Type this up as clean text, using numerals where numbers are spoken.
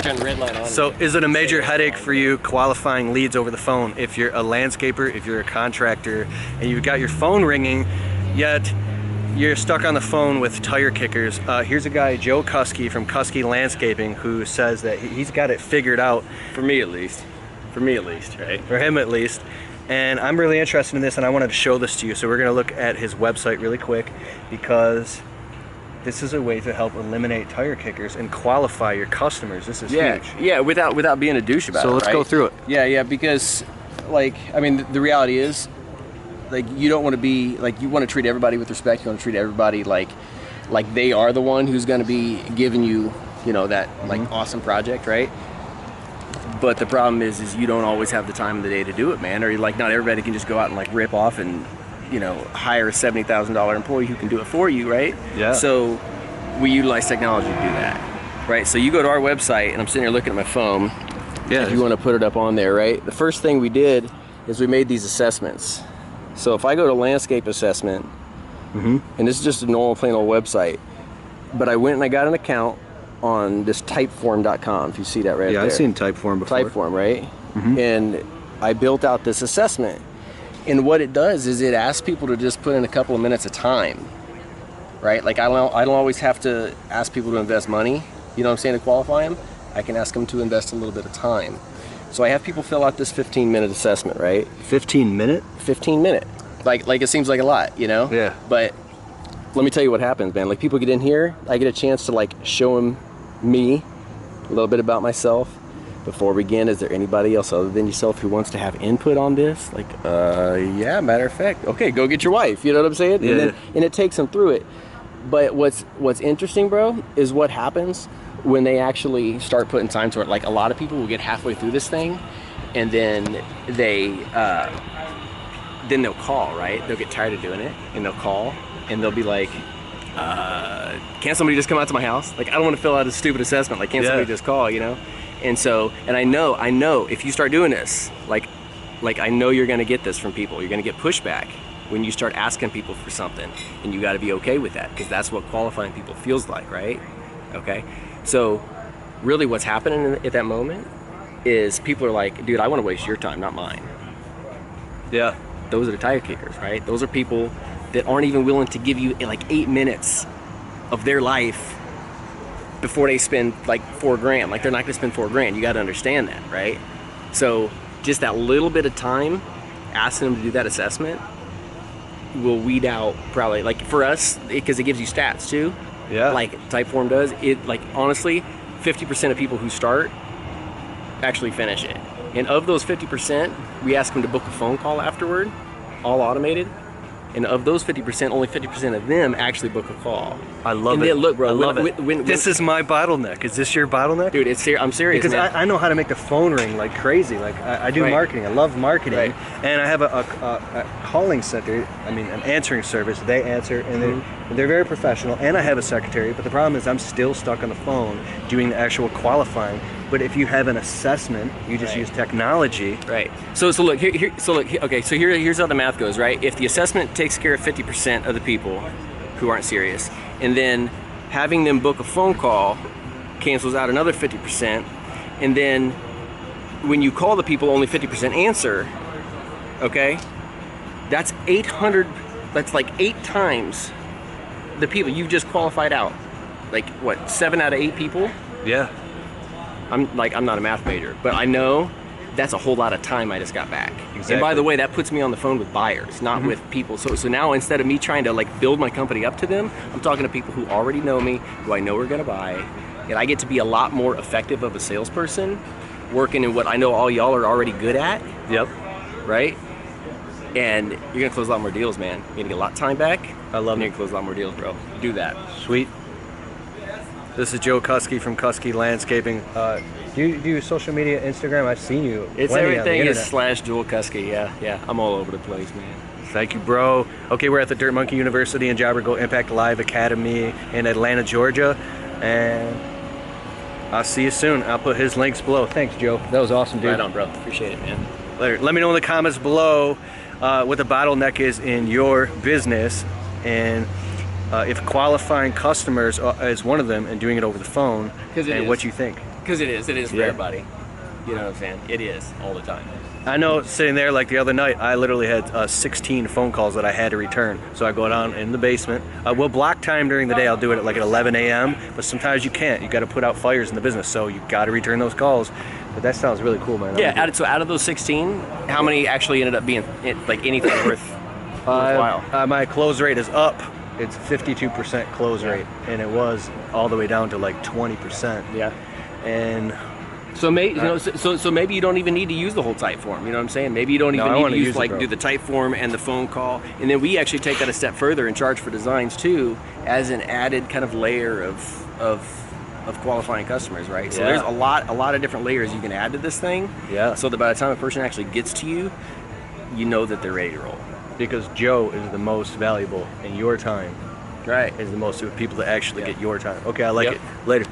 turn the red light on. So is it a major headache for you qualifying leads over the phone if you're a landscaper, if you're a contractor, and you've got your phone ringing, yet you're stuck on the phone with tire kickers? Here's a guy, Joe Kouski from Kouski Landscaping, who says that he's got it figured out. For me at least. For me at least, right? For him at least. And I'm really interested in this, and I wanted to show this to you. So we're going to look at his website really quick, because this is a way to help eliminate tire kickers and qualify your customers. This is huge. Yeah, without being a douche about it. So let's go through it. Yeah, because, like, I mean, the reality is, like, you don't want to be, like, you want to treat everybody with respect. You want to treat everybody like they are the one who's going to be giving you, you know, that, like, awesome project, right? But the problem is you don't always have the time of the day to do it, man. Or, like, not everybody can just go out and, like, rip off and, you know, hire a $70,000 employee who can do it for you, right? Yeah. So we utilize technology to do that, right? So you go to our website, and I'm sitting here looking at my phone. Yeah. If you want to put it up on there, right? The first thing we did is we made these assessments. So if I go to landscape assessment, and this is just a normal plain old website, but I went and I got an account on this typeform.com, if you see that right there. Yeah, I've seen Typeform before. Typeform, right? And I built out this assessment. And what it does is it asks people to just put in a couple of minutes of time, right? Like, I don't always have to ask people to invest money, you know what I'm saying, to qualify them. I can ask them to invest a little bit of time. So I have people fill out this 15-minute assessment, right? 15 minute? 15 minute. Like it seems like a lot, you know? Yeah. But let me tell you what happens, man. Like, people get in here, I get a chance to, like, show them me, a little bit about myself. Before we begin, is there anybody else other than yourself who wants to have input on this? Like, yeah, matter of fact. Okay, go get your wife, you know what I'm saying? Yeah. And it takes them through it. But what's interesting, bro, is what happens when they actually start putting time to it. Like, a lot of people will get halfway through this thing, and then they'll call, right? They'll get tired of doing it, and they'll call, and they'll be like, can't somebody just come out to my house? Like, I don't want to fill out a stupid assessment. Like, can't somebody just call, you know? And so, and I know if you start doing this, like I know you're gonna get this from people. You're gonna get pushback when you start asking people for something, and you gotta be okay with that, because that's what qualifying people feels like, right? Okay? So really what's happening at that moment is people are like, dude, I wanna waste your time, not mine. Yeah. Those are the tire kickers, right? Those are people that aren't even willing to give you like 8 minutes of their life before they spend like $4,000. Like, they're not gonna spend $4,000. You gotta understand that, right? So just that little bit of time asking them to do that assessment will weed out, probably, like, for us, because it gives you stats too. Yeah. Like Typeform does. It, like, honestly, 50% of people who start actually finish it. And of those 50%, we ask them to book a phone call afterward, all automated. And of those 50%, only 50% of them actually book a call. I love it. And then, look, bro, I love it. This is my bottleneck. Is this your bottleneck? Dude, I'm serious, because man. I know how to make the phone ring like crazy. Like, I do marketing. I love marketing. And I have a calling center, I mean, an answering service. They answer, and they're very professional. And I have a secretary, but the problem is I'm still stuck on the phone doing the actual qualifying. But if you have an assessment, you just use technology. Right. So look, okay, so here's how the math goes, right? If the assessment takes care of 50% of the people who aren't serious, and then having them book a phone call cancels out another 50%, and then when you call the people, only 50% answer, okay? That's 800, that's like 8 times the people you've just qualified out. Like, what, 7 out of 8 people? Yeah. I'm not a math major, but I know that's a whole lot of time I just got back. Exactly. And by the way, that puts me on the phone with buyers, not with people. So now, instead of me trying to, like, build my company up to them, I'm talking to people who already know me, who I know are gonna buy, and I get to be a lot more effective of a salesperson, working in what I know all y'all are already good at. Yep. Right? And you're gonna close a lot more deals, man. You're gonna get a lot of time back. I love it. You're gonna close a lot more deals, bro. Do that. Sweet. This is Joe Kouski from Kouski Landscaping. Do you do social media, Instagram? I've seen you. It's everything is /Joel Kouski. Yeah. I'm all over the place, man. Thank you, bro. Okay, we're at the Dirt Monkey University and Job or Go Impact Live Academy in Atlanta, Georgia, and I'll see you soon. I'll put his links below. Thanks, Joe. That was awesome, dude. Right on, bro. Appreciate it, man. Later. Let me know in the comments below what the bottleneck is in your business, and if qualifying customers is one of them and doing it over the phone, and what you think. Because it is for Yeah. everybody. You know what I'm saying? It is all the time. I know, sitting there like the other night, I literally had 16 phone calls that I had to return. So I go down in the basement. We'll block time during the day. I'll do it at like at 11 a.m. But sometimes you can't. You got to put out fires in the business, so you got to return those calls. But that sounds really cool, man. Yeah. So out of those 16, how many actually ended up being like anything worthwhile? My close rate is up. It's 52% close rate, and it was all the way down to like 20%. Yeah. And so maybe you don't even need to use the whole type form. You know what I'm saying? Maybe you don't even need to use like do the type form and the phone call, and then we actually take that a step further and charge for designs too, as an added kind of layer of qualifying customers, right? So there's a lot of different layers you can add to this thing. Yeah. So that by the time a person actually gets to you, you know that they're ready to roll. because Joe is the most valuable in your time. Right. Is the most people that actually get your time. Okay, I like it. Later.